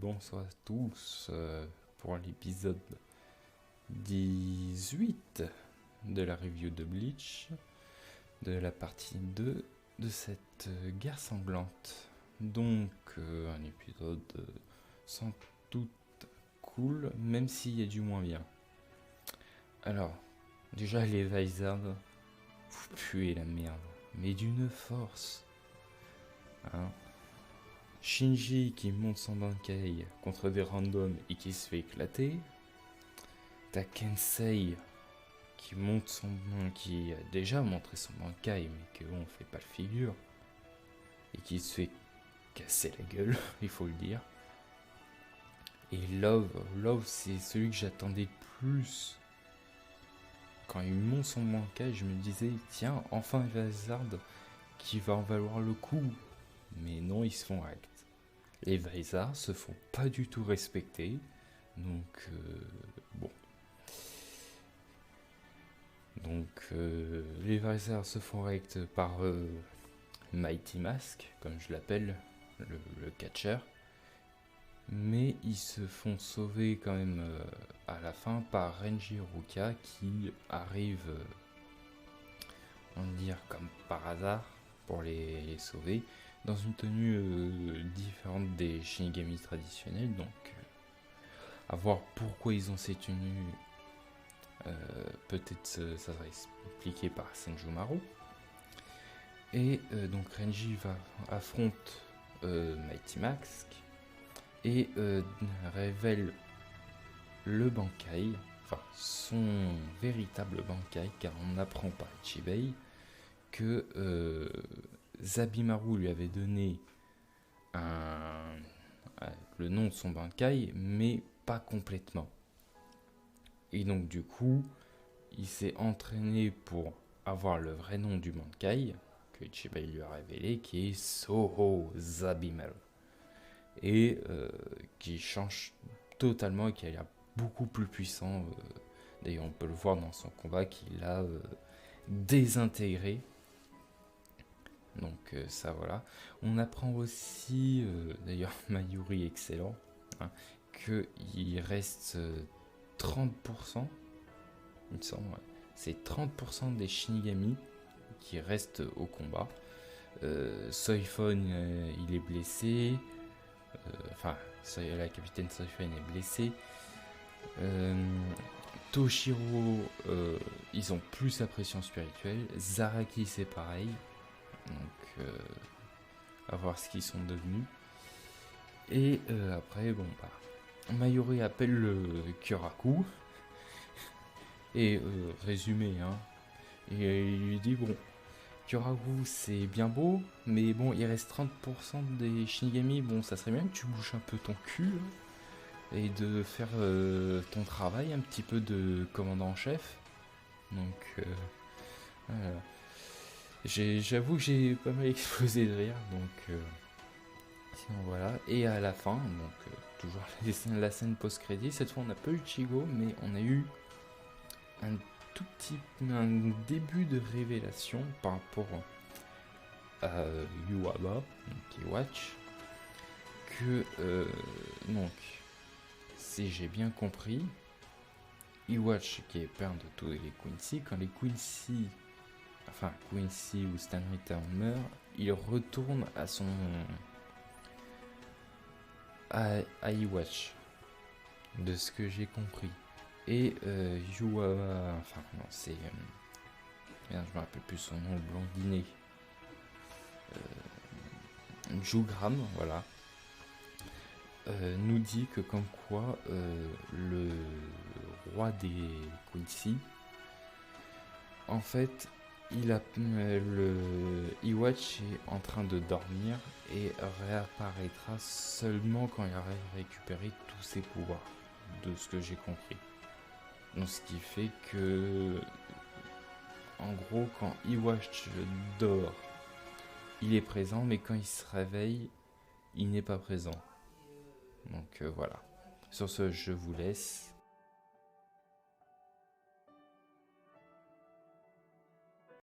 bonsoir à tous pour l'épisode 18 de la review de Bleach, de la partie 2 de cette guerre sanglante. Donc un épisode sans doute cool, même s'il y a du moins bien. Alors, déjà les Vizards, vous puez la merde, mais d'une force. Hein. Shinji qui monte son Bankai contre des randoms et qui se fait éclater. T'as Kensei qui a déjà montré son Bankai mais que on fait pas le figure et qui se fait casser la gueule, il faut le dire. Et Love c'est celui que j'attendais le plus. Quand il monte son Bankai, je me disais tiens, enfin un Vizard qui va en valoir le coup. Mais non, ils se font acte. Les Vizards se font pas du tout respecter. Donc, bon. Donc, les Vizards se font acte par Mighty Mask, comme je l'appelle, le catcheur. Mais ils se font sauver quand même à la fin par Renji Ruka qui arrive, on va dire, comme par hasard pour les sauver. Dans une tenue différente des Shinigami traditionnels, donc à voir pourquoi ils ont ces tenues, peut-être ça sera expliqué par Senjumaru. Et donc Renji affronte Mighty Mask et révèle le Bankai, enfin son véritable Bankai, car on apprend par Ichibei que Zabimaru lui avait donné le nom de son Bankai, mais pas complètement. Et donc du coup, il s'est entraîné pour avoir le vrai nom du Bankai, que Ichibei lui a révélé, qui est Soho Zabimaru. Et qui change totalement et qui a l'air beaucoup plus puissant. D'ailleurs, on peut le voir dans son combat qu'il a désintégré. Donc ça voilà. On apprend aussi, d'ailleurs Mayuri excellent, hein, qu'il reste 30%, il me semble, ouais. C'est 30% des Shinigami qui restent au combat. Soifon il est blessé, enfin la capitaine Soifon est blessée. Toshiro, ils ont plus sa pression spirituelle. Zaraki c'est pareil. Donc, à voir ce qu'ils sont devenus. Et après, bon, bah, Mayuri appelle le Kyoraku. Et résumé, hein. Et il lui dit bon, Kyoraku c'est bien beau, mais bon, il reste 30% des Shinigami. Bon, ça serait bien que tu bouges un peu ton cul et de faire ton travail, un petit peu de commandant en chef. Donc, voilà. J'avoue que j'ai pas mal explosé de rire, donc sinon voilà. Et à la fin, donc toujours la scène post-crédit, cette fois on n'a pas eu Chigo, mais on a eu un début de révélation par rapport à Yuaba, qui watch, que donc, si j'ai bien compris, Iwatch qui est père de tous les Quincy, quand les Quincy ou Stanley Town meurt, il retourne à son à Iwatch, de ce que j'ai compris. Et Yuaba, enfin non, c'est merde, je me rappelle plus son nom, le blondinet, Jugram, voilà, nous dit que comme quoi le roi des Quincy, en fait, le Iwatch est en train de dormir et réapparaîtra seulement quand il aura récupéré tous ses pouvoirs, de ce que j'ai compris. Donc ce qui fait que, en gros, quand Iwatch dort, il est présent, mais quand il se réveille, il n'est pas présent. Donc voilà. Sur ce, je vous laisse.